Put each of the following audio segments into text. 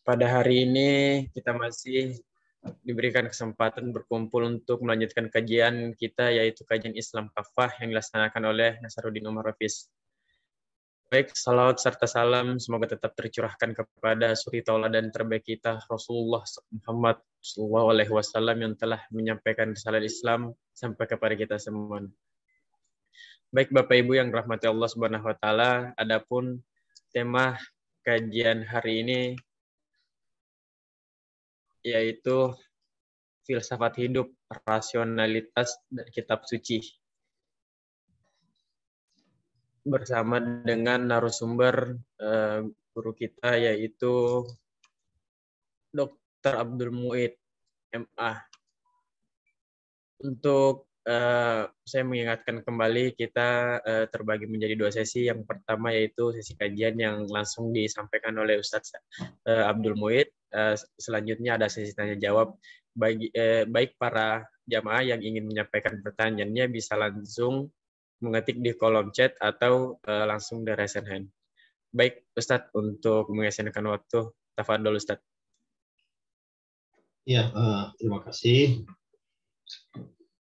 Pada hari ini kita masih diberikan kesempatan berkumpul untuk melanjutkan kajian kita, yaitu kajian Islam Kafah yang dilaksanakan oleh Nasaruddin Umar Hafiz. Baik, salawat serta salam semoga tetap tercurahkan kepada suri tauladan terbaik kita, Rasulullah Muhammad SAW, yang telah menyampaikan risalah Islam sampai kepada kita semua. Baik Bapak Ibu yang dirahmati Allah Subhanahu wa taala, adapun tema kajian hari ini yaitu filsafat hidup, rasionalitas, dan kitab suci. Bersama dengan narasumber guru kita yaitu Dr. Abdul Muid, MA. Untuk saya mengingatkan kembali, kita terbagi menjadi dua sesi. Yang pertama yaitu sesi kajian yang langsung disampaikan oleh Ustadz Abdul Muid. Selanjutnya ada sesi tanya jawab. Baik para jamaah yang ingin menyampaikan pertanyaannya bisa langsung mengetik di kolom chat atau langsung di raise hand. Baik Ustadz, untuk mengesankan waktu, tafadhol Ustadz. Ya, terima kasih.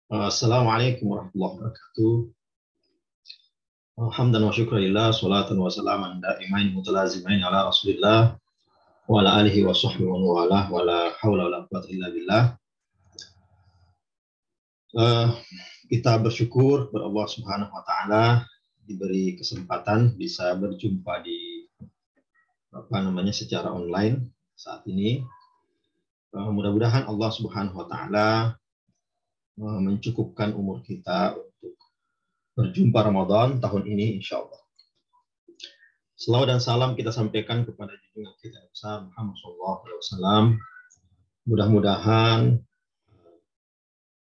Assalamualaikum warahmatullahi wabarakatuh. Hamdan wa syukurillah, salatan wa salaman da'imain mutalazimain ala rasulillah wa ala alihi wa sahbihi wa ala wa la hawla wa la quwwata illa billah. Kita bersyukur kepada Allah Subhanahu wa taala diberi kesempatan bisa berjumpa di secara online saat ini. Mudah-mudahan Allah Subhanahu wa taala mencukupkan umur kita untuk berjumpa Ramadan tahun ini, insya Allah. Selawat dan salam kita sampaikan kepada junjungan kita besar Muhammad SAW. Mudah-mudahan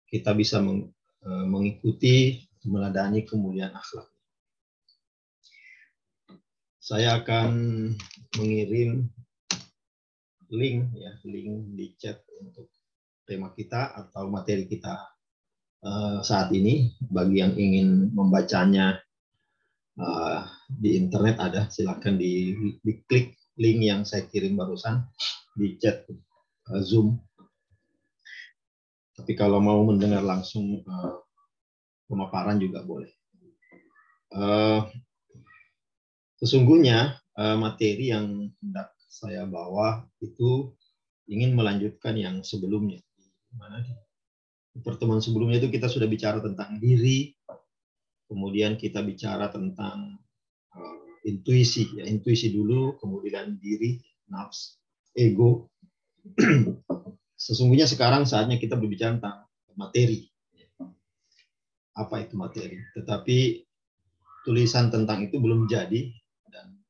kita bisa mengikuti, meneladani kemuliaan akhlak. Saya akan mengirim link di chat untuk tema kita atau materi kita saat ini. Bagi yang ingin membacanya di internet ada, silakan diklik link yang saya kirim barusan di chat Zoom. Tapi kalau mau mendengar langsung pemaparan juga boleh. Sesungguhnya materi yang hendak saya bawa itu ingin melanjutkan yang sebelumnya. Di pertemuan sebelumnya itu kita sudah bicara tentang diri, kemudian kita bicara tentang intuisi, intuisi dulu, kemudian diri, nafs, ego. Sesungguhnya sekarang saatnya kita berbicara tentang materi. Apa itu materi? Tetapi tulisan tentang itu belum jadi dan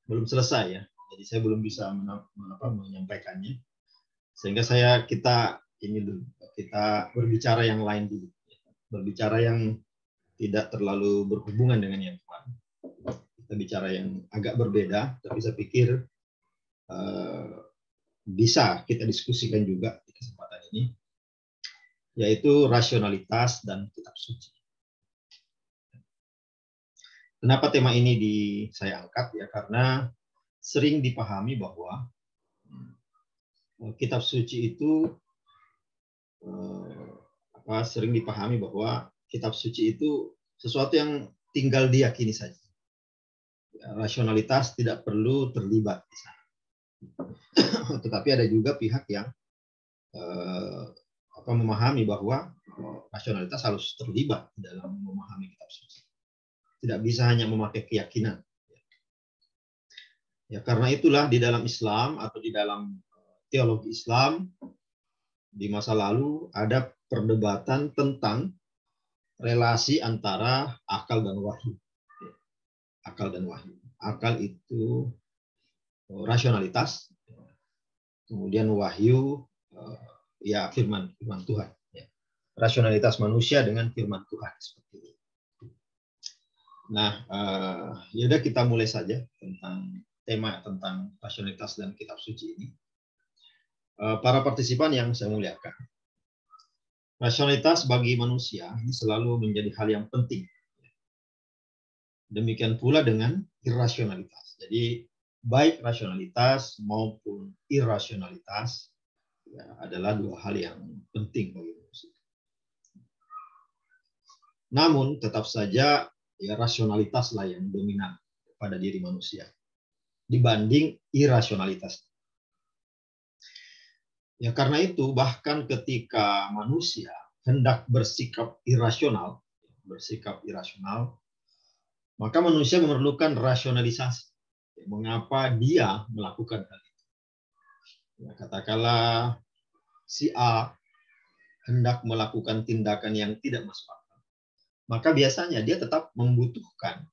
belum selesai ya. Jadi saya belum bisa menyampaikannya. Sehingga kita berbicara yang lain dulu. Berbicara yang tidak terlalu berhubungan dengan yang kemarin. Kita bicara yang agak berbeda, tapi saya pikir bisa kita diskusikan juga di kesempatan ini, yaitu rasionalitas dan kitab suci. Kenapa tema ini saya angkat ya? Karena sering dipahami bahwa kitab suci itu sesuatu yang tinggal diyakini saja. Rasionalitas tidak perlu terlibat di sana. Tetapi ada juga pihak yang memahami bahwa rasionalitas harus terlibat dalam memahami kitab suci. Tidak bisa hanya memakai keyakinan. Ya, karena itulah di dalam Islam atau di dalam teologi Islam di masa lalu ada perdebatan tentang relasi antara akal dan wahyu. Akal dan wahyu. Akal itu rasionalitas, kemudian wahyu firman Tuhan. Rasionalitas manusia dengan firman Tuhan seperti ini. Nah, yaudah kita mulai saja tentang tema tentang rasionalitas dan kitab suci ini. Para partisipan yang saya muliakan, Rasionalitas bagi manusia ini selalu menjadi hal yang penting. Demikian pula dengan irasionalitas. Jadi baik rasionalitas maupun irasionalitas ya, adalah dua hal yang penting bagi manusia. Namun tetap saja ya, rasionalitaslah yang dominan pada diri manusia dibanding irasionalitas. Ya karena itu bahkan ketika manusia hendak bersikap irasional, maka manusia memerlukan rasionalisasi. Mengapa dia melakukan hal itu? Ya, katakanlah si A hendak melakukan tindakan yang tidak masuk akal, maka biasanya dia tetap membutuhkan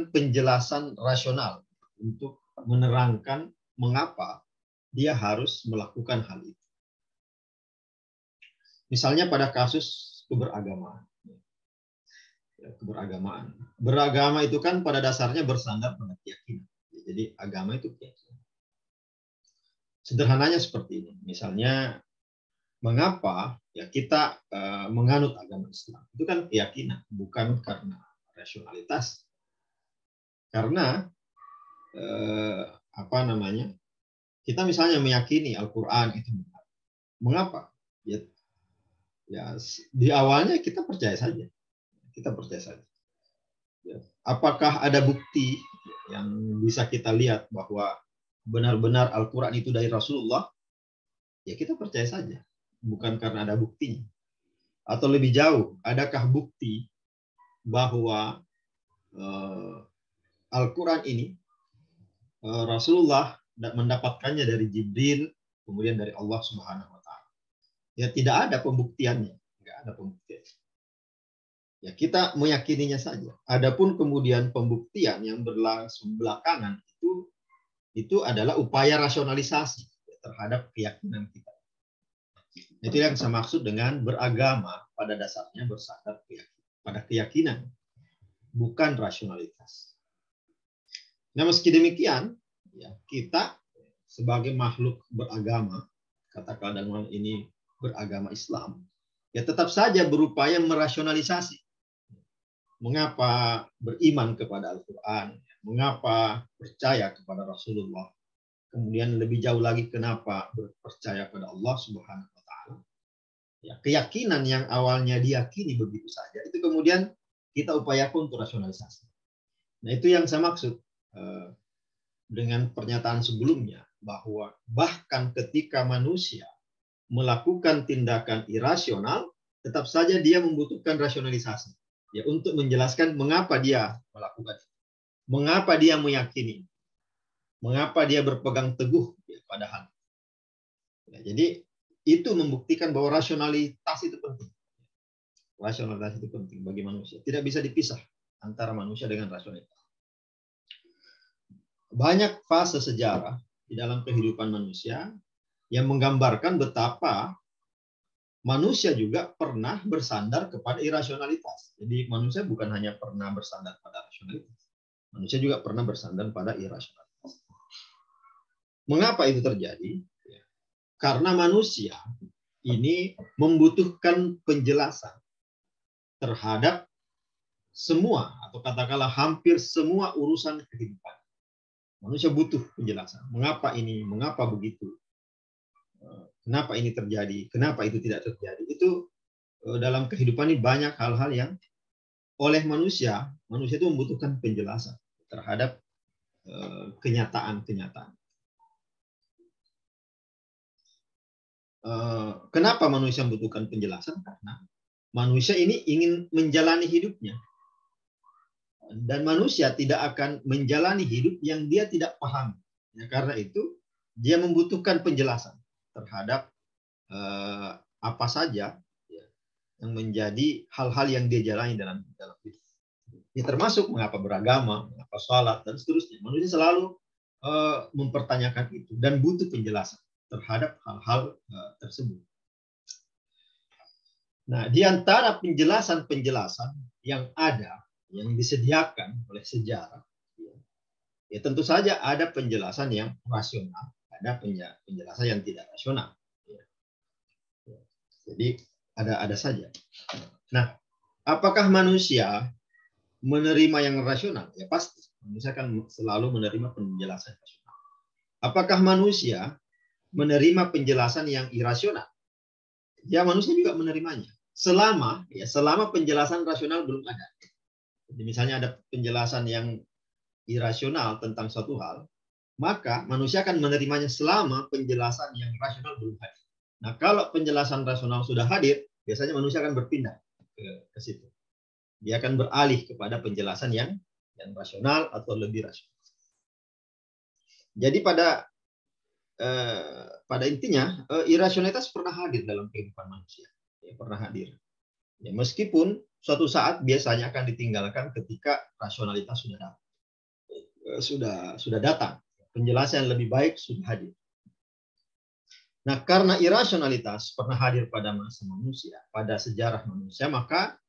penjelasan rasional untuk menerangkan mengapa dia harus melakukan hal itu. Misalnya pada kasus keberagamaan. Beragama itu kan pada dasarnya bersandar pada keyakinan. Jadi agama itu keyakinan. Sederhananya seperti ini. Misalnya mengapa ya kita menganut agama Islam? Itu kan keyakinan, bukan karena rasionalitas. Karena kita misalnya meyakini Al-Quran itu benar. Mengapa? Ya, di awalnya kita percaya saja. Ya. Apakah ada bukti yang bisa kita lihat bahwa benar-benar Al-Quran itu dari Rasulullah? Ya kita percaya saja. Bukan karena ada buktinya. Atau lebih jauh, adakah bukti bahwa Al-Quran ini Rasulullah mendapatkannya dari Jibril, kemudian dari Allah Subhanahu wa Ta'ala. Ya tidak ada pembuktiannya, nggak ada pembuktian. Ya kita meyakininya saja. Adapun kemudian pembuktian yang berlangsung belakangan itu adalah upaya rasionalisasi terhadap keyakinan kita. Itu yang saya maksud dengan beragama pada dasarnya bersandar pada keyakinan, bukan rasionalitas. Nah meski demikian, ya, kita sebagai makhluk beragama, katakanlah dalam ini beragama Islam, ya tetap saja berupaya merasionalisasi. Mengapa beriman kepada Al-Quran, mengapa percaya kepada Rasulullah, kemudian lebih jauh lagi kenapa percaya pada Allah Subhanahu wa Ta'ala. Ya, keyakinan yang awalnya diyakini begitu saja, itu kemudian kita upayakan untuk rasionalisasi. Nah itu yang saya maksud dengan pernyataan sebelumnya, bahwa bahkan ketika manusia melakukan tindakan irasional, tetap saja dia membutuhkan rasionalisasi. Ya, untuk menjelaskan mengapa dia melakukan itu. Mengapa dia meyakini. Mengapa dia berpegang teguh ya, pada hal. Ya, jadi itu membuktikan bahwa rasionalitas itu penting. Rasionalitas itu penting bagi manusia. Tidak bisa dipisah antara manusia dengan rasionalitas. Banyak fase sejarah di dalam kehidupan manusia yang menggambarkan betapa manusia juga pernah bersandar kepada irasionalitas. Jadi manusia bukan hanya pernah bersandar pada rasionalitas. Manusia juga pernah bersandar pada irasionalitas. Mengapa itu terjadi? Karena manusia ini membutuhkan penjelasan terhadap semua, atau katakanlah hampir semua urusan kehidupan. Manusia butuh penjelasan. Mengapa ini? Mengapa begitu? Kenapa ini terjadi? Kenapa itu tidak terjadi? Itu dalam kehidupan ini banyak hal-hal yang oleh manusia itu membutuhkan penjelasan terhadap kenyataan-kenyataan. Kenapa manusia membutuhkan penjelasan? Karena manusia ini ingin menjalani hidupnya. Dan manusia tidak akan menjalani hidup yang dia tidak paham. Ya, karena itu dia membutuhkan penjelasan terhadap apa saja ya, yang menjadi hal-hal yang dia jalani dalam hidup. Ya, termasuk mengapa beragama, mengapa sholat dan seterusnya. Manusia selalu mempertanyakan itu dan butuh penjelasan terhadap hal-hal tersebut. Nah, di antara penjelasan-penjelasan yang ada, yang disediakan oleh sejarah, ya tentu saja ada penjelasan yang rasional, ada penjelasan yang tidak rasional. Jadi ada saja. Nah, apakah manusia menerima yang rasional? Ya pasti. Manusia kan selalu menerima penjelasan rasional. Apakah manusia menerima penjelasan yang irasional? Ya manusia juga menerimanya. Selama penjelasan rasional belum ada. Jadi misalnya ada penjelasan yang irasional tentang suatu hal, maka manusia akan menerimanya selama penjelasan yang rasional belum hadir. Nah, kalau penjelasan rasional sudah hadir, biasanya manusia akan berpindah ke situ. Dia akan beralih kepada penjelasan yang rasional atau lebih rasional. Jadi pada intinya irasionalitas pernah hadir dalam kehidupan manusia, ya, pernah hadir. Ya, meskipun suatu saat biasanya akan ditinggalkan ketika rasionalitas sudah datang, penjelasan yang lebih baik sudah hadir. Nah, karena irasionalitas pernah hadir pada masa manusia, pada sejarah manusia, maka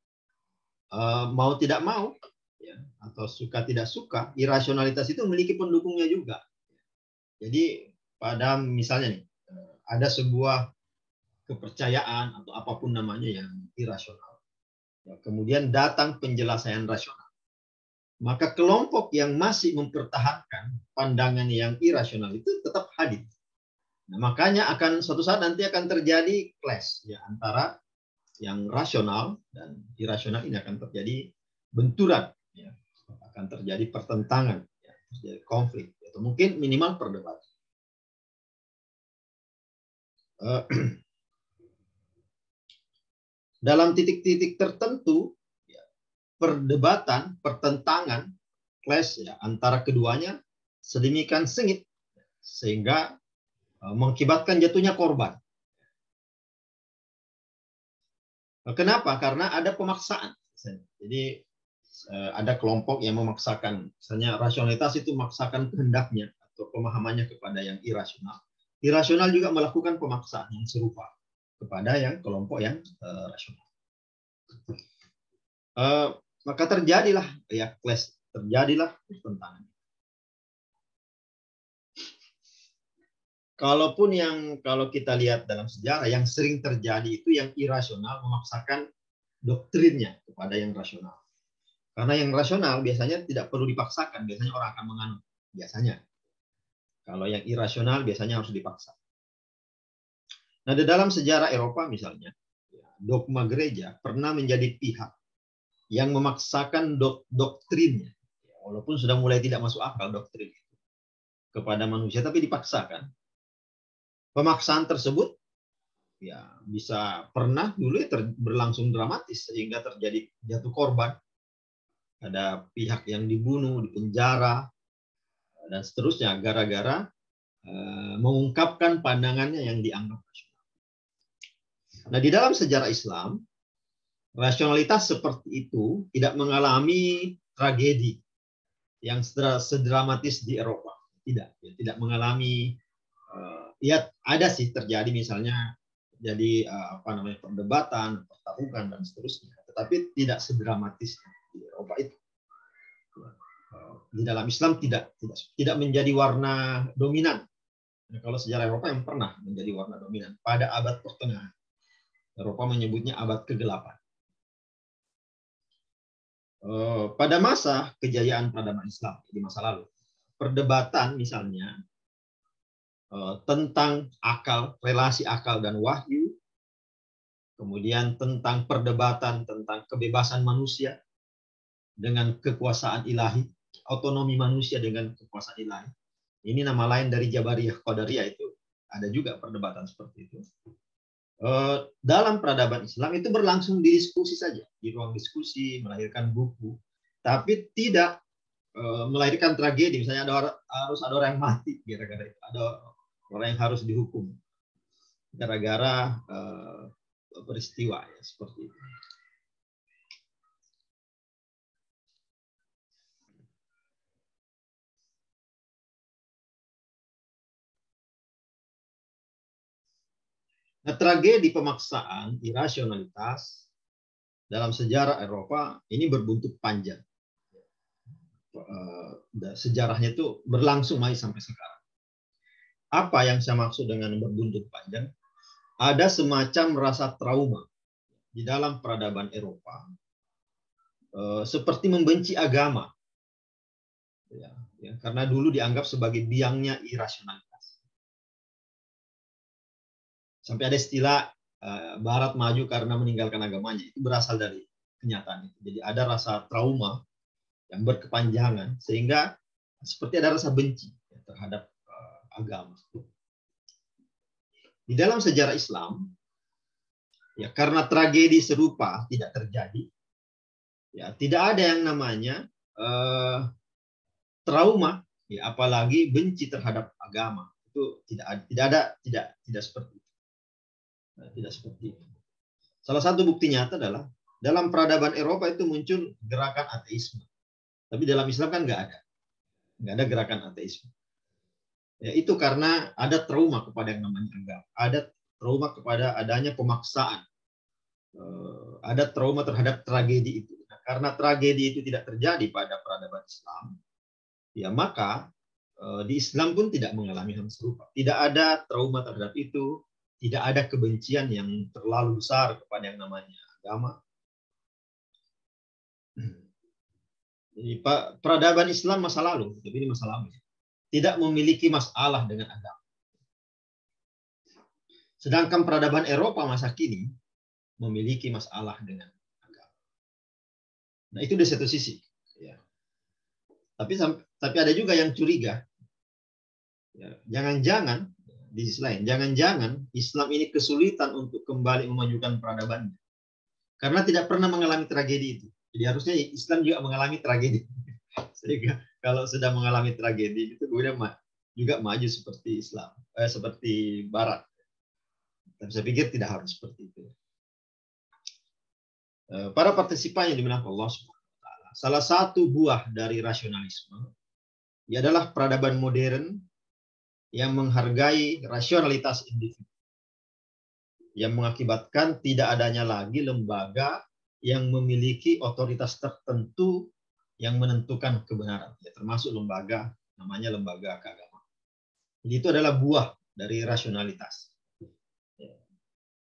mau tidak mau, ya, atau suka tidak suka, irasionalitas itu memiliki pendukungnya juga. Jadi pada misalnya nih, ada sebuah kepercayaan atau apapun namanya yang irasional. Ya, kemudian datang penjelasan rasional. Maka kelompok yang masih mempertahankan pandangan yang irasional itu tetap hadir. Nah, makanya akan suatu saat nanti akan terjadi clash ya, antara yang rasional dan irasional. Ini akan terjadi benturan, ya. Akan terjadi pertentangan, ya. Terjadi konflik, atau mungkin minimal perdebatan. Dalam titik-titik tertentu, ya, perdebatan, pertentangan, clash ya, antara keduanya sedemikian sengit sehingga mengakibatkan jatuhnya korban. Kenapa? Karena ada pemaksaan. Jadi ada kelompok yang memaksakan, misalnya rasionalitas itu memaksakan kehendaknya atau pemahamannya kepada yang irasional. Irasional juga melakukan pemaksaan yang serupa kepada yang kelompok yang rasional. Maka terjadilah ya clash, terjadilah pertentangan. Kalaupun kalau kita lihat dalam sejarah yang sering terjadi itu yang irasional memaksakan doktrinnya kepada yang rasional. Karena yang rasional biasanya tidak perlu dipaksakan, biasanya orang akan menganut. Biasanya. Kalau yang irasional biasanya harus dipaksa. Nah, di dalam sejarah Eropa misalnya, dogma gereja pernah menjadi pihak yang memaksakan doktrinnya. Walaupun sudah mulai tidak masuk akal doktrin itu kepada manusia, tapi dipaksakan. Pemaksaan tersebut ya bisa pernah dulu berlangsung dramatis sehingga terjadi jatuh korban. Ada pihak yang dibunuh, dipenjara, dan seterusnya gara-gara mengungkapkan pandangannya yang dianggap rasional. Nah, di dalam sejarah Islam, rasionalitas seperti itu tidak mengalami tragedi yang sedramatis di Eropa. Tidak mengalami. Ya ada sih terjadi misalnya jadi perdebatan, pertarungan dan seterusnya, tetapi tidak sedramatis di Eropa itu. Di dalam Islam tidak menjadi warna dominan. Nah, kalau sejarah Eropa yang pernah menjadi warna dominan pada abad pertengahan. Eropa menyebutnya abad kegelapan. Pada masa kejayaan peradaban Islam di masa lalu, perdebatan misalnya tentang akal, relasi akal dan wahyu, kemudian tentang perdebatan tentang kebebasan manusia dengan kekuasaan ilahi, otonomi manusia dengan kekuasaan ilahi. Ini nama lain dari Jabariyah Qadariyah, itu ada juga perdebatan seperti itu. Dalam peradaban Islam itu berlangsung di diskusi saja, di ruang diskusi, melahirkan buku, tapi tidak melahirkan tragedi. Misalnya harus ada orang yang mati gara-gara itu, ada orang yang harus dihukum gara-gara peristiwa ya seperti itu. Nah, tragedi pemaksaan irasionalitas dalam sejarah Eropa ini berbuntut panjang. Sejarahnya itu berlangsung sampai sekarang. Apa yang saya maksud dengan berbuntut panjang? ada semacam rasa trauma di dalam peradaban Eropa, seperti membenci agama, karena dulu dianggap sebagai biangnya irasionalitas. Sampai ada istilah Barat maju karena meninggalkan agamanya, itu berasal dari kenyataan itu. Jadi ada rasa trauma yang berkepanjangan sehingga seperti ada rasa benci terhadap agama. Di dalam sejarah Islam, ya karena tragedi serupa tidak terjadi, ya tidak ada yang namanya trauma, ya apalagi benci terhadap agama. Itu tidak seperti itu. Tidak seperti itu. Salah satu bukti nyata adalah dalam peradaban Eropa itu muncul gerakan ateisme. Tapi dalam Islam kan nggak ada gerakan ateisme. Ya, itu karena ada trauma kepada yang namanya agama, ada trauma kepada adanya pemaksaan, ada trauma terhadap tragedi itu. Nah, karena tragedi itu tidak terjadi pada peradaban Islam, ya maka di Islam pun tidak mengalami hal serupa. Tidak ada trauma terhadap itu, tidak ada kebencian yang terlalu besar kepada yang namanya agama. Jadi peradaban Islam masa lalu, tapi ini masa lalu, tidak memiliki masalah dengan agama. Sedangkan peradaban Eropa masa kini memiliki masalah dengan agama. Nah itu di satu sisi. Ya. Tapi ada juga yang curiga. Jangan-jangan di sisi lain, jangan-jangan Islam ini kesulitan untuk kembali memajukan peradabannya, karena tidak pernah mengalami tragedi itu. Jadi harusnya Islam juga mengalami tragedi. Sehingga kalau sudah mengalami tragedi itu kemudian juga maju seperti Islam, seperti Barat. Dan saya pikir tidak harus seperti itu. Para partisipan yang dimenangkan Allah SWT, salah satu buah dari rasionalisme ia adalah peradaban modern yang menghargai rasionalitas individu, yang mengakibatkan tidak adanya lagi lembaga yang memiliki otoritas tertentu yang menentukan kebenaran, ya, termasuk lembaga namanya lembaga keagamaan. Jadi itu adalah buah dari rasionalitas.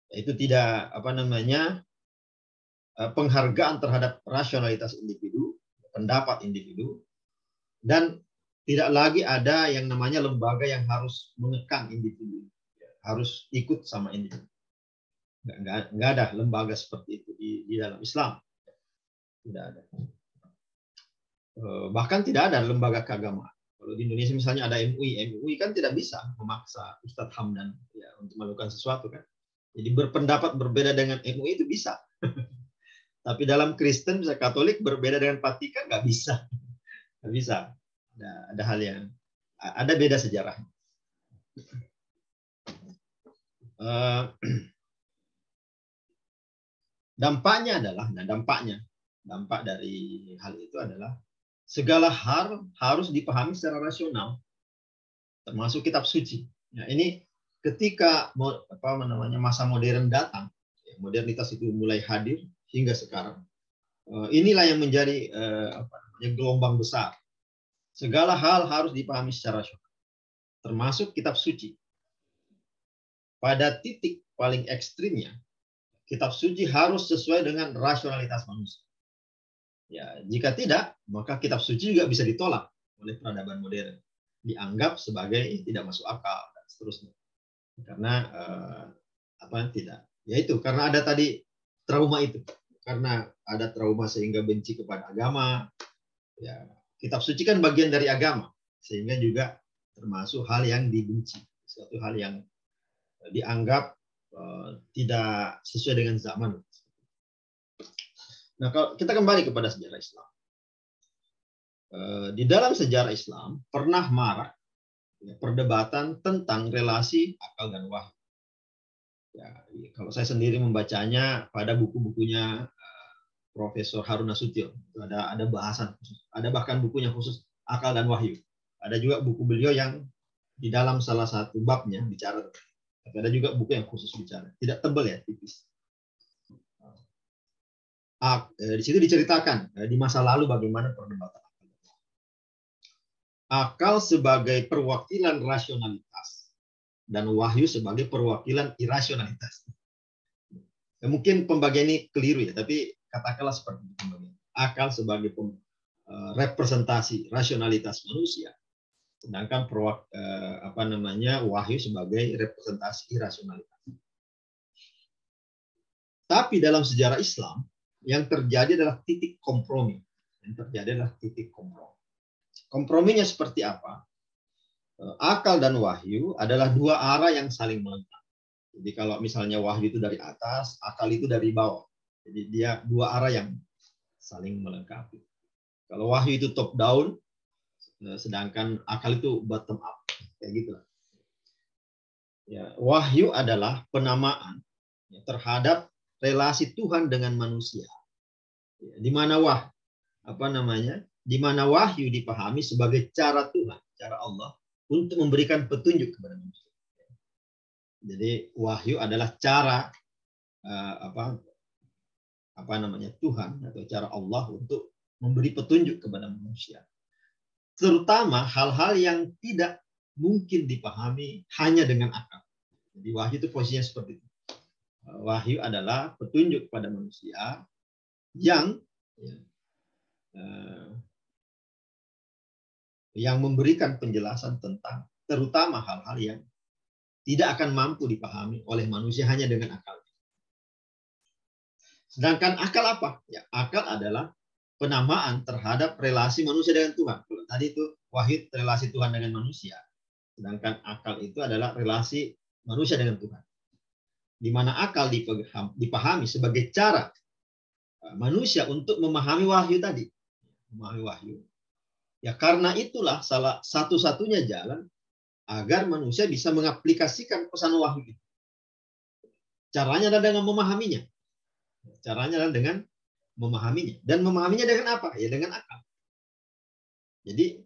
Itu tidak penghargaan terhadap rasionalitas individu, pendapat individu, dan tidak lagi ada yang namanya lembaga yang harus mengekang individu, harus ikut sama individu. Nggak ada lembaga seperti itu di dalam Islam. Tidak ada. Bahkan tidak ada lembaga keagamaan. Kalau di Indonesia misalnya ada MUI kan tidak bisa memaksa Ustadz Hamdan ya, untuk melakukan sesuatu kan. Jadi berpendapat berbeda dengan MUI itu bisa. Tapi dalam Kristen, bisa Katolik berbeda dengan Vatikan nggak bisa. Nggak bisa. Ada hal yang ada beda sejarah. Dampak dari hal itu adalah segala hal harus dipahami secara rasional, termasuk kitab suci. Nah, ini ketika masa modern datang, modernitas itu mulai hadir hingga sekarang. Inilah yang menjadi gelombang besar. Segala hal harus dipahami secara rasional, termasuk kitab suci. Pada titik paling ekstrimnya, kitab suci harus sesuai dengan rasionalitas manusia. Ya, jika tidak, maka kitab suci juga bisa ditolak oleh peradaban modern, dianggap sebagai tidak masuk akal dan seterusnya. Karena tidak, yaitu karena ada tadi trauma itu, karena ada trauma sehingga benci kepada agama. Ya, kitab suci kan bagian dari agama, sehingga juga termasuk hal yang dibenci, suatu hal yang dianggap tidak sesuai dengan zaman. Nah, kalau kita kembali kepada sejarah Islam, di dalam sejarah Islam pernah marak perdebatan tentang relasi akal dan wahyu. Ya, kalau saya sendiri membacanya pada buku-bukunya Profesor Harun Nasution, ada bahasan khusus, ada bahkan bukunya khusus akal dan wahyu. Ada juga buku beliau yang di dalam salah satu babnya bicara, tapi ada juga buku yang khusus bicara, tidak tebal ya, tipis. Di situ diceritakan di masa lalu bagaimana perdebatan akal sebagai perwakilan rasionalitas dan wahyu sebagai perwakilan irasionalitas. Ya, mungkin pembagian ini keliru ya, tapi katakanlah seperti itu pembagian. Akal sebagai representasi rasionalitas manusia, sedangkan wahyu sebagai representasi irasionalitas. Tapi dalam sejarah Islam yang terjadi adalah titik kompromi. Komprominya seperti apa? Akal dan wahyu adalah dua arah yang saling melengkapi. Jadi kalau misalnya wahyu itu dari atas, akal itu dari bawah. Jadi dia dua arah yang saling melengkapi. Kalau wahyu itu top down, sedangkan akal itu bottom up, kayak gitu. Ya, wahyu adalah penamaan terhadap relasi Tuhan dengan manusia. Di mana di mana wahyu dipahami sebagai cara Tuhan, cara Allah untuk memberikan petunjuk kepada manusia. Jadi wahyu adalah cara Tuhan atau cara Allah untuk memberi petunjuk kepada manusia. Terutama hal-hal yang tidak mungkin dipahami hanya dengan akal. Jadi wahyu itu posisinya seperti itu. Wahyu adalah petunjuk kepada manusia yang memberikan penjelasan tentang terutama hal-hal yang tidak akan mampu dipahami oleh manusia hanya dengan akal. Sedangkan akal apa? Ya, akal adalah penamaan terhadap relasi manusia dengan Tuhan. Kalau tadi itu wahyu relasi Tuhan dengan manusia. Sedangkan akal itu adalah relasi manusia dengan Tuhan. Di mana akal dipahami sebagai cara manusia untuk memahami wahyu tadi. Memahami wahyu. Ya karena itulah salah satu-satunya jalan agar manusia bisa mengaplikasikan pesan wahyu itu. Caranya adalah dengan memahaminya. Dan memahaminya dengan apa? Ya dengan akal. Jadi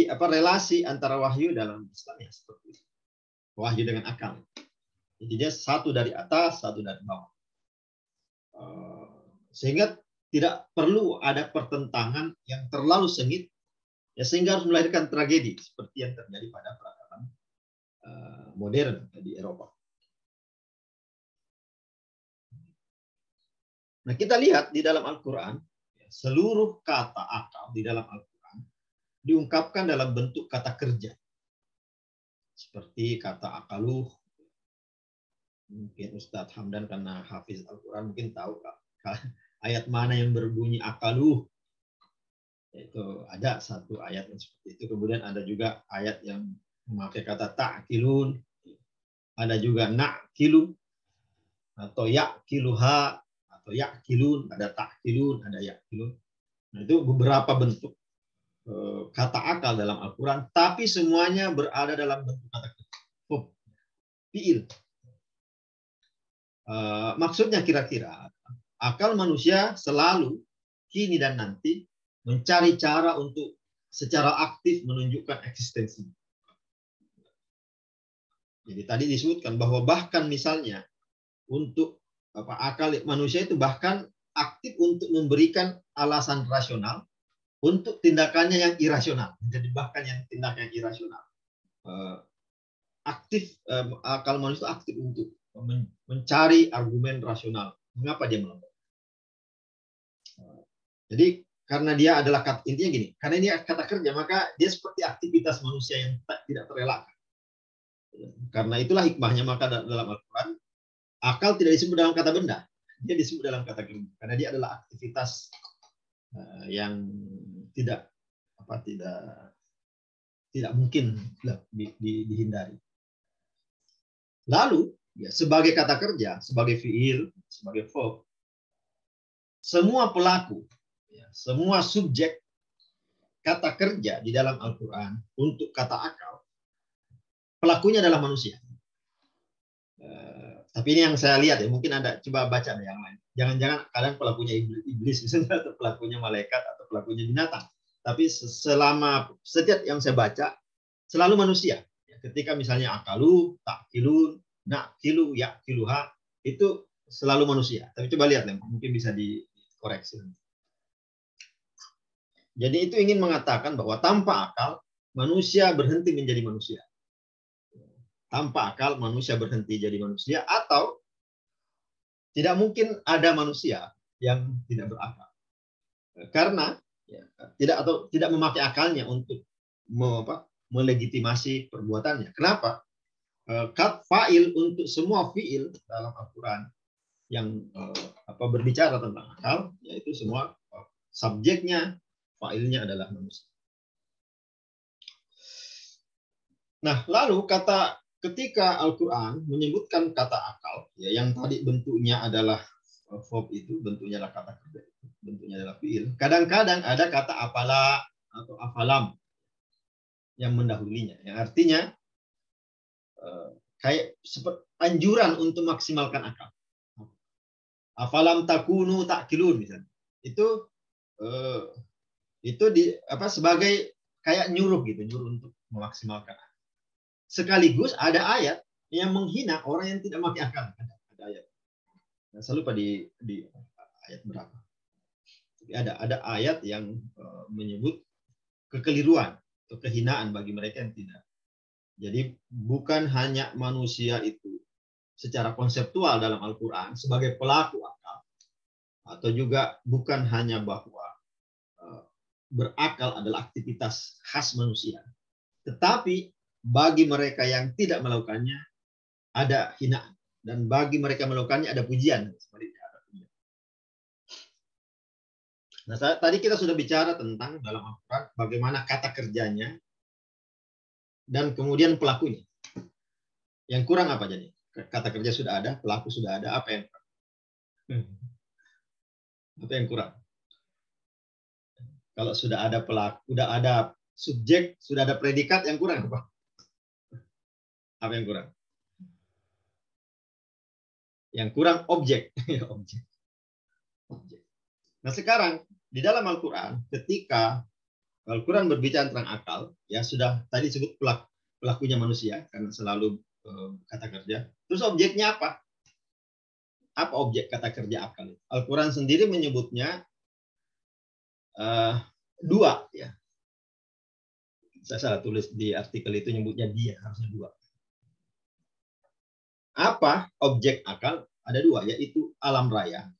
relasi antara wahyu dalam Islam ya seperti itu. Wahyu dengan akal. Jadi dia satu dari atas, satu dari bawah. Sehingga tidak perlu ada pertentangan yang terlalu sengit, ya sehingga harus melahirkan tragedi seperti yang terjadi pada peradaban modern di Eropa. Nah, kita lihat di dalam Al-Quran, seluruh kata akal di dalam Al-Quran diungkapkan dalam bentuk kata kerja. Seperti kata akaluh. Mungkin Ustadz Hamdan karena hafiz Al-Quran mungkin tahu ayat mana yang berbunyi akaluh. Itu ada satu ayat yang seperti itu. Kemudian ada juga ayat yang memakai kata ta'kilun. Ada juga na'kilu atau ya'kiluha atau ya'kilun, ada ta'kilun, ada ya'kilun. Nah, itu beberapa bentuk kata akal dalam Al-Quran, tapi semuanya berada dalam bentuk kata fi'il. Maksudnya kira-kira akal manusia selalu kini dan nanti mencari cara untuk secara aktif menunjukkan eksistensi. Jadi tadi disebutkan bahwa bahkan misalnya untuk akal manusia itu bahkan aktif untuk memberikan alasan rasional untuk tindakannya yang irasional. Jadi bahkan yang tindakan yang irasional. Akal manusia aktif untuk mencari argumen rasional. Mengapa dia melakukan? Jadi karena dia adalah intinya gini, karena ini kata kerja, maka dia seperti aktivitas manusia yang tidak terelakkan. Karena itulah hikmahnya maka dalam Al-Quran akal tidak disebut dalam kata benda, dia disebut dalam kata kerja, karena dia adalah aktivitas yang tidak mungkin dihindari. Lalu ya, sebagai kata kerja, sebagai fiil, sebagai verb, semua pelaku, ya, semua subjek kata kerja di dalam Al-Quran untuk kata akal, pelakunya adalah manusia. Tapi ini yang saya lihat ya, mungkin ada, coba baca yang lain. Jangan-jangan kalian pelakunya iblis misalnya, atau pelakunya malaikat, atau pelakunya binatang. Tapi setiap yang saya baca, selalu manusia. Ketika misalnya akalu, takilun, nakilu, yakiluha, itu selalu manusia. Tapi coba lihat, mungkin bisa dikoreksi. Jadi itu ingin mengatakan bahwa tanpa akal, manusia berhenti menjadi manusia. tanpa akal manusia berhenti jadi manusia, atau tidak mungkin ada manusia yang tidak berakal. Karena tidak memakai akalnya untuk melegitimasi perbuatannya. Kenapa? Fa'il untuk semua fi'il dalam Al-Quran yang berbicara tentang akal, yaitu semua subjeknya, fa'ilnya adalah manusia. Nah, lalu ketika Al-Quran menyebutkan kata akal, ya, yang tadi bentuknya adalah verb, itu bentuknya adalah kata kerja, bentuknya adalah fi'il. Kadang-kadang ada kata apala atau afalam yang mendahulinya, yang artinya kayak seperti anjuran untuk maksimalkan akal. Afalam takunu takilun misalnya. Itu sebagai kayak nyuruh untuk memaksimalkan akal. Sekaligus ada ayat yang menghina orang yang tidak memakai akal. Ada ayat. Nah, saya lupa di ayat berapa. Tapi ada ayat yang menyebut kekeliruan atau kehinaan bagi mereka yang tidak. Jadi bukan hanya manusia itu secara konseptual dalam Al-Quran sebagai pelaku akal, atau juga bukan hanya bahwa berakal adalah aktivitas khas manusia, tetapi bagi mereka yang tidak melakukannya ada hinaan, dan bagi mereka melakukannya ada pujian. Nah, tadi kita sudah bicara tentang dalam Al-Quran bagaimana kata kerjanya dan kemudian pelakunya. Yang kurang apa jadi? Kata kerja sudah ada, pelaku sudah ada, apa yang kurang? Apa yang kurang? Kalau sudah ada pelaku, sudah ada subjek, sudah ada predikat, yang kurang apa? Apa yang kurang? Yang kurang objek. Objek. Nah, sekarang di dalam Al-Quran, ketika Al-Quran berbicara tentang akal, ya sudah tadi sebut pelakunya manusia, karena selalu kata kerja. Terus objeknya apa? Apa objek kata kerja akal? Al-Quran sendiri menyebutnya dua. Ya. Saya salah tulis di artikel itu, nyebutnya dia, harusnya dua. Apa objek akal? Ada dua, yaitu alam raya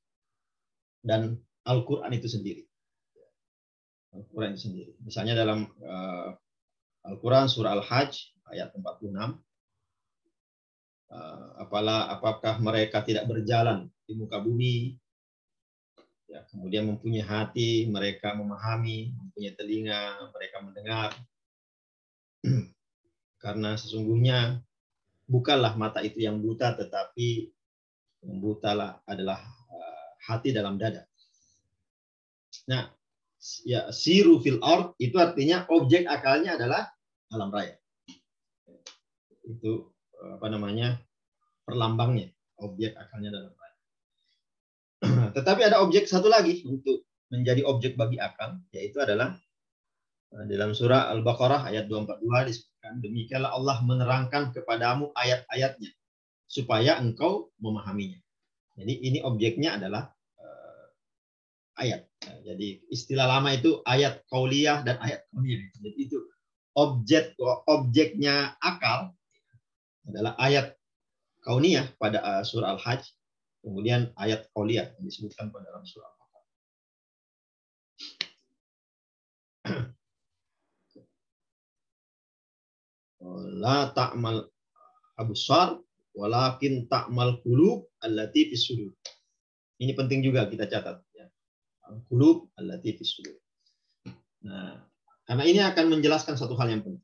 dan Al-Quran itu sendiri. Al-Quran itu sendiri. Misalnya dalam Al-Quran surah Al-Hajj ayat 46. Apakah mereka tidak berjalan di muka bumi, ya, kemudian mempunyai hati, mereka memahami, mempunyai telinga, mereka mendengar. Karena sesungguhnya bukanlah mata itu yang buta, tetapi yang buta adalah hati dalam dada. Nah, ya, siru fil ard itu artinya objek akalnya adalah alam raya. Itu perlambangnya, objek akalnya dalam raya. Tetapi ada objek satu lagi untuk menjadi objek bagi akal, yaitu adalah dalam surah Al-Baqarah ayat 242 disebutkan, demikianlah Allah menerangkan kepadamu ayat-ayatnya supaya engkau memahaminya. Jadi ini objeknya adalah ayat. Jadi istilah lama itu ayat qauliyah dan ayat kauniyah. Jadi itu objeknya akal adalah ayat kauniyah pada surah Al-Hajj, kemudian ayat qauliyah yang disebutkan pada dalam surah Al-Baqarah. La ta'mal absar walakin ta'mal qulub allati fis sudur. Ini penting juga kita catat, ya. Qulub allati fis sudur. Nah, karena ini akan menjelaskan satu hal yang penting.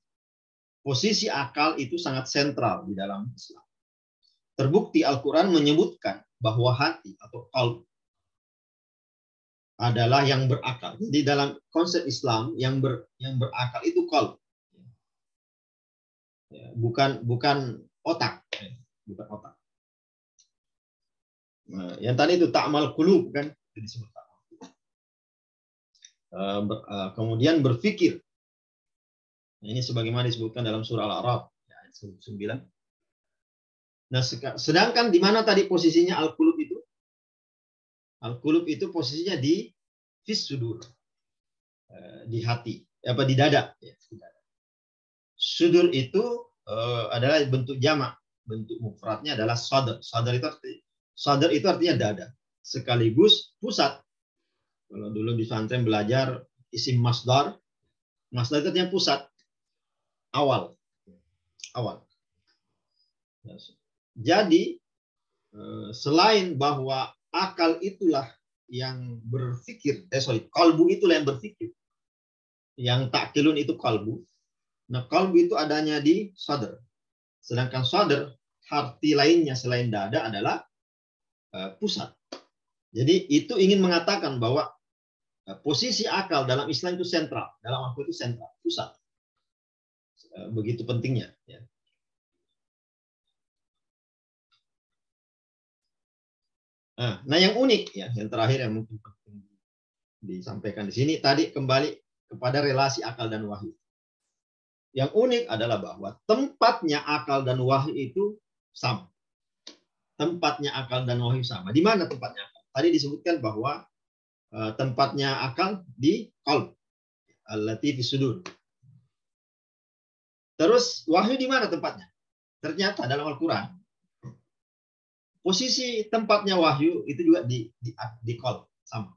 Posisi akal itu sangat sentral di dalam Islam. Terbukti Al-Quran menyebutkan bahwa hati atau qalb adalah yang berakal. Jadi dalam konsep Islam yang berakal itu qalb. Bukan otak, bukan otak. Nah, yang tadi itu ta'mal qulub kan disebut. Kemudian berpikir. Ini sebagaimana disebutkan dalam surah Al-A'raf ayat 9. Nah, sedangkan di mana tadi posisinya al-qulub itu? Al-qulub itu posisinya di fis sudur, di hati, di dada. Sudur itu adalah bentuk jamak. Bentuk mufradnya adalah sadr. Sadr itu artinya dada. Sekaligus pusat. Kalau dulu di pesantren belajar isim masdar. Masdar itu artinya pusat. Awal. Jadi selain bahwa akal itulah yang berpikir, kalbu itulah yang berpikir. Yang takkilun itu kalbu. Nah, kalbu itu adanya di sadr. Sedangkan sadr, arti lainnya selain dada adalah pusat. Jadi itu ingin mengatakan bahwa posisi akal dalam Islam itu sentral. Dalam aku itu sentral, pusat. Begitu pentingnya. Ya. Nah, yang unik ya, yang terakhir yang mungkin penting disampaikan di sini tadi kembali kepada relasi akal dan wahyu. Yang unik adalah bahwa tempatnya akal dan wahyu itu sama. Tempatnya akal dan wahyu sama. Di mana tempatnya akal? Tadi disebutkan bahwa tempatnya akal di qalb, allati fi sudur. Terus wahyu di mana tempatnya? Ternyata dalam Al-Qur'an posisi tempatnya wahyu itu juga di qalb sama.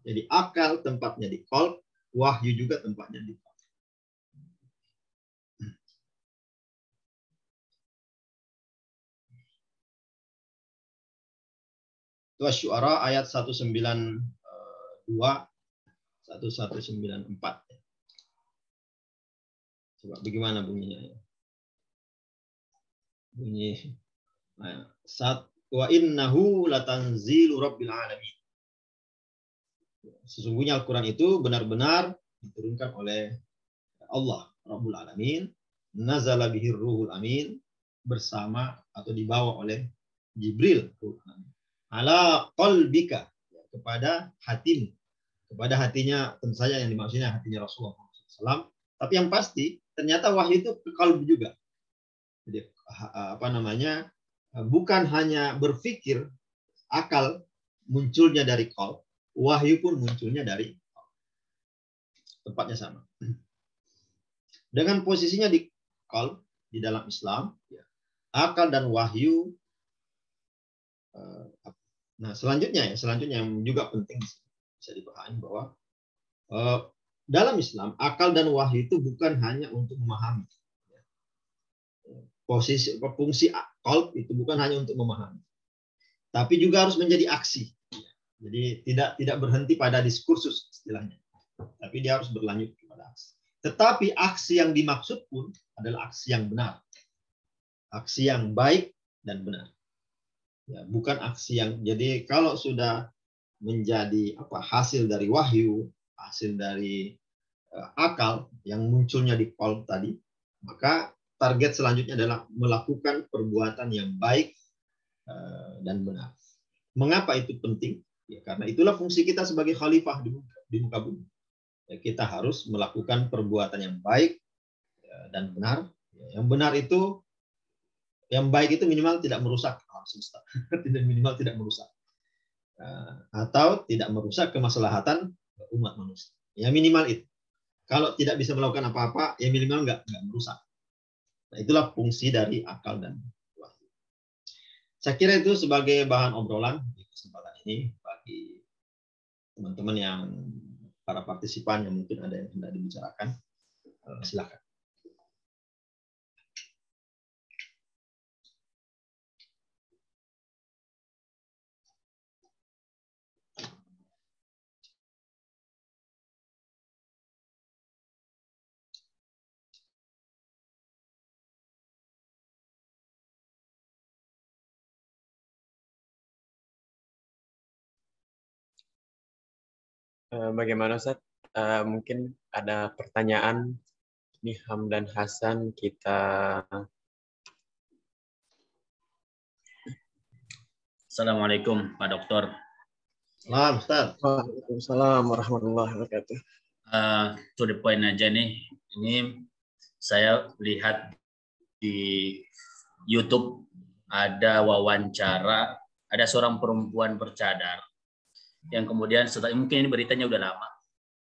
Jadi akal tempatnya di qalb, wahyu juga tempatnya di qalb. Itu Asy-Syu'ara ayat 192 1194. Coba bagaimana bunyinya? Bunyi wa innahu latanzilu rabbil alamin. Sesungguhnya Al-Qur'an itu benar-benar diturunkan oleh Allah Rabbul Alamin, nazala bihir ruhul amin, bersama atau dibawa oleh Jibril ala qalbika, kepada hatimu, kepada hatinya, tentu saja yang dimaksudnya hatinya Rasulullah SAW. Tapi yang pasti ternyata wahyu itu ke qalb juga. Jadi bukan hanya berpikir, akal munculnya dari qalb, wahyu pun munculnya dari qalb. Tempatnya sama. Dengan posisinya di qalb di dalam Islam, akal dan wahyu. Nah, selanjutnya yang juga penting bisa dipahami bahwa dalam Islam akal dan wahyu itu bukan hanya untuk memahami. Fungsi qalb itu bukan hanya untuk memahami, tapi juga harus menjadi aksi. Jadi tidak berhenti pada diskursus istilahnya, tapi dia harus berlanjut kepada aksi. Tetapi aksi yang dimaksud pun adalah aksi yang benar, aksi yang baik dan benar. Ya, bukan aksi yang, jadi kalau sudah menjadi hasil dari wahyu, hasil dari akal yang munculnya di qalb tadi, maka target selanjutnya adalah melakukan perbuatan yang baik dan benar. Mengapa itu penting? Ya, karena itulah fungsi kita sebagai khalifah di muka bumi. Ya, kita harus melakukan perbuatan yang baik dan benar. Yang benar itu, yang baik itu minimal tidak merusak alam semesta, minimal tidak merusak, atau tidak merusak kemaslahatan umat manusia. Ya minimal itu. Kalau tidak bisa melakukan apa-apa, ya minimal nggak merusak. Nah, itulah fungsi dari akal dan wahyu. Saya kira itu sebagai bahan obrolan di kesempatan ini bagi teman-teman yang para partisipan yang mungkin ada yang hendak dibicarakan. Silakan. Bagaimana Ustaz? Mungkin ada pertanyaan ini Hamdan Hasan kita. Assalamualaikum Pak Dokter. Selamat Ustaz. Waalaikumsalam warahmatullahi wabarakatuh. To the point aja nih. Ini saya lihat di YouTube ada wawancara, ada seorang perempuan bercadar yang kemudian setelah, mungkin ini beritanya udah lama,